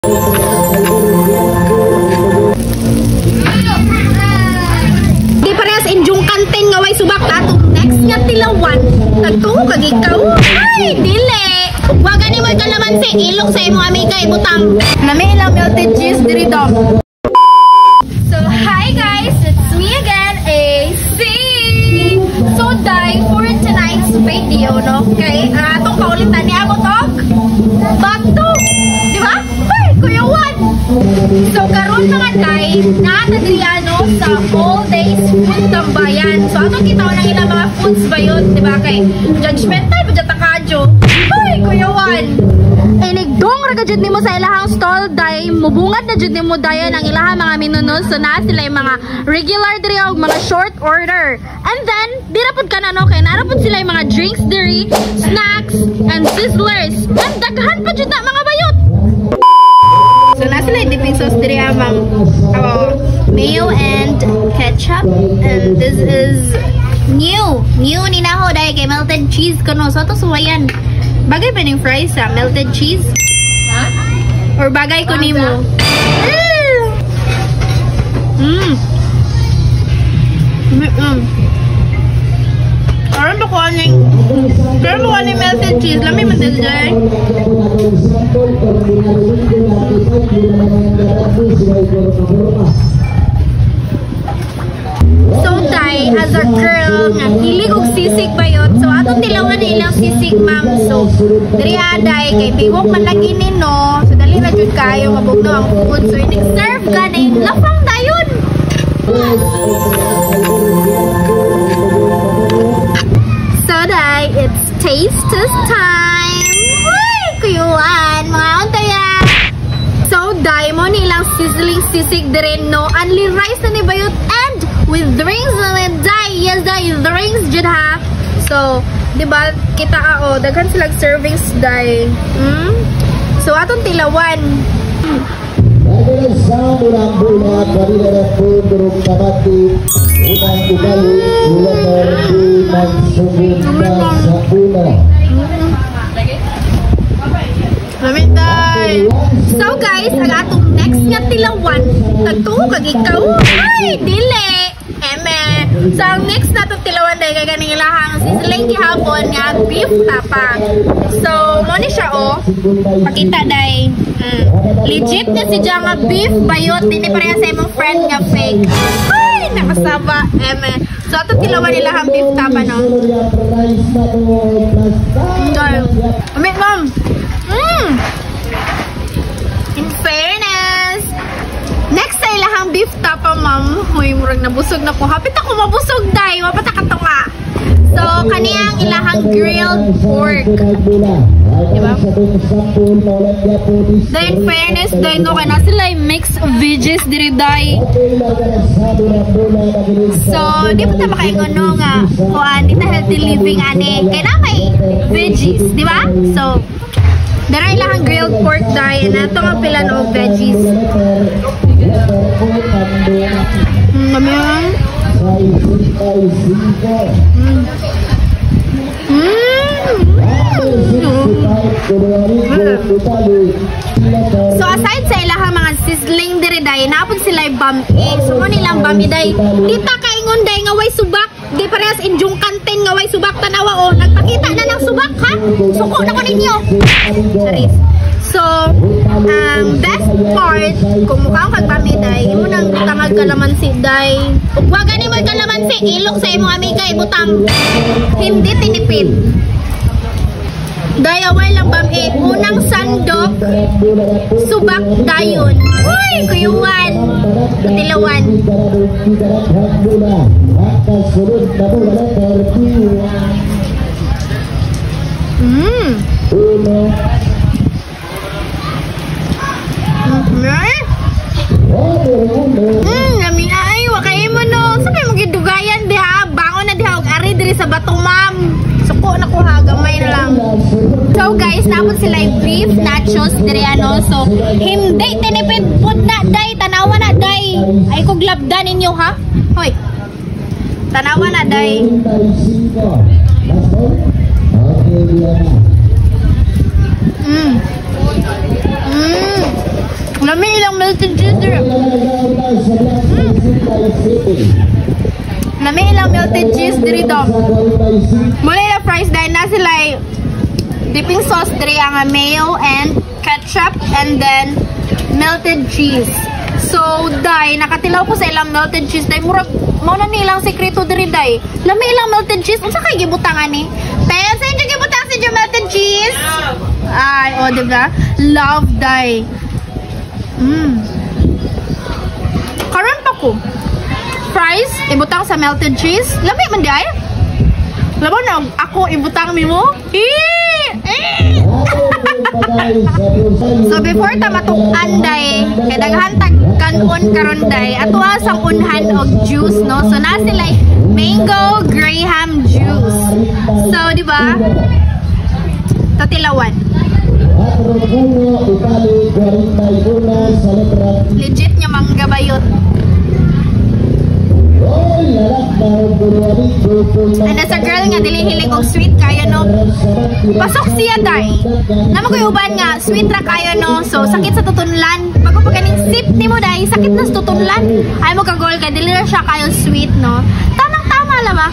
Di parehas injong kanten nga way subak tato. Next nga tilawan. Tagto kag ikaw. Ay, dili. Wa gani mo kalamansi ilok sa imo amiga ibutang. Lami lang melted cheese diri daw. So, hi guys, it's me again, AC. So, dai for tonight's video, no? Okay, atong kaulitan ni ako to. Bato, di ba? Hey, Kuya Juan. So, karon mga dai, natadriano sa all days food tambayan. So, atong kita ng ilang mga foods ba yun, di ba? Kay judgmental pa dyan takadyo. Hey, Kuya Juan. Inigdong ragajud nimo sa ilahang stall dai mubungad na jud nimo dayon ang ilahang mga minunos, so na sila yung mga regular diri og mga short order. And then dira pud kana no kay naara pud sila yung mga drinks diri, snacks and sizzlers. And daghan pa jud na mga bayot. So na sila dipping sauce diri amang mayo and ketchup, and this is new ni naho dai kay melted cheese kuno, so to suwayan. Bagay pa ning fries sa melted cheese? Ha? Or bagay ko nimo? Aron ba ko aning melted cheese? Lami man din dyan. So, Day, as a girl, hilig og sisig bayot. So, atong tilawan na ilang sisig, ma'am. So, diri Day, kay tiwok man lagi ni, no? So, dali na jud kayo, mabugno ang food. So, inig-serve ka na lapang dayon. So, Day, it's taste test time. Uy, kuyuan, mga ontaya. So, Day, mo nilang sizzling sisig diri, no? Only rice na ni bayot and with drinks and Day, yes Day, drinks jud ha. So, di ba kita daghan sila servings Day. So atong tilawan. Lamit Day. So guys, ang atong next nga tilawan, tagto kag ikaw. Ay, dili. So, ang next na itong tilawan dahil kaya ganing ilahang sizzling gihapon nga beef tapa. So, mo ni siya pakita dahil legit na si dyan nga beef bayot, hindi pareha sa imong friend nga fake. Ay, nakasaba. So, itong tilawan ilahang beef tapa, no? Amit, ma'am. In fairness, next sa ilahang beef tapa, ma'am. Hoy, murag nabusog na ko. Hapit ako mabusog, Day. Wapata ka tunga. So, kaniyang ilahang grilled pork. Diba? Day, in fairness, Day, no, kaya na sila yung mixed veggies diri, Day. So, di ba tama kayo no nga kuan, di ta healthy living, ane. Kaya na may veggies, di ba? So, dara ilahang grilled pork, Day. Na ito nga pila no veggies. Naman. So aside sa ilahang mga sizzling diri Day, napon sila bami. So mo nilang bami Day. Kita kaingon Day nga way subak. Di parehas injong kanten nga way subak, tanawa nagpakita na ng subak ha. Suko na ko ninyo. Charis. So, best part, kung mukhang kagbami Day, imo nang tangag kalamansi Day. Wa gani mo kalamansi ilok sa imong amiga ibutang. Hindi tinipid. Day, away lang bami. Unang sandok, subak dayon. Uy, kuyuan. Tilawan. Lami na ay, wakay mo no. Sabay mo gidugayan diha, bangon na diha og ari diri sa batong, ma'am. Suko na ko ha, gamay na lang. So guys, napon sila yung beef nachos diri ano. So, hindi tinipid pud na Day, tanawa na Day. Ay ko glabdan ninyo ha. Hoy. Tanawa na Day. melted cheese diri. Lami ilang melted cheese diri daw. Mula na fries dahil na sila dipping sauce diri ang mayo and ketchup and then melted cheese. So, day, nakatilaw ko sa ilang melted cheese. Day, murag, mauna nilang sekreto diri, day. Lami ilang melted cheese. Unsa kay gibutangan ni? Pero, sa inyo gibutang sa inyo melted cheese? Ay, o, oh, diba? Love, day. Karon pa ko. Fries, ibutang sa melted cheese. Lami man, day. Labo na, ako ibutang mi mo? So before ta matuk-an day, kay daghan tag kanon karon day, ato sang unhan og juice no. So na sila mango graham juice. So di ba? Tatilawan. Legit nya mangga bayot. And as a girl nga dili hilig og sweet kayo no. Pasok siya day. Namo koy uban nga sweet ra kayo no. So sakit sa tutunlan. Pag kaning sip nimo day, sakit na sa tutunlan. Ay mo kagol ka dili ra siya kayo sweet no. Tamang tama la ba?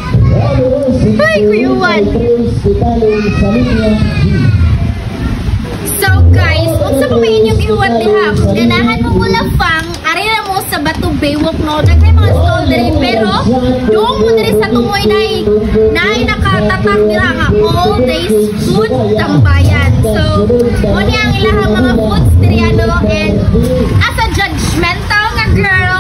Ay kuyuan. So guys, unsa pa may inyong ihuwat diha? Kung ganahan mo muna fang, ari na mo sa Batu Baywalk no. Daghay mga stall diri pero doon mo diri sa tumoy nay nakatatak dira nga all days food tambayan. So, mo ni ang ilahang mga foods diri ano and as a judgmental nga girl,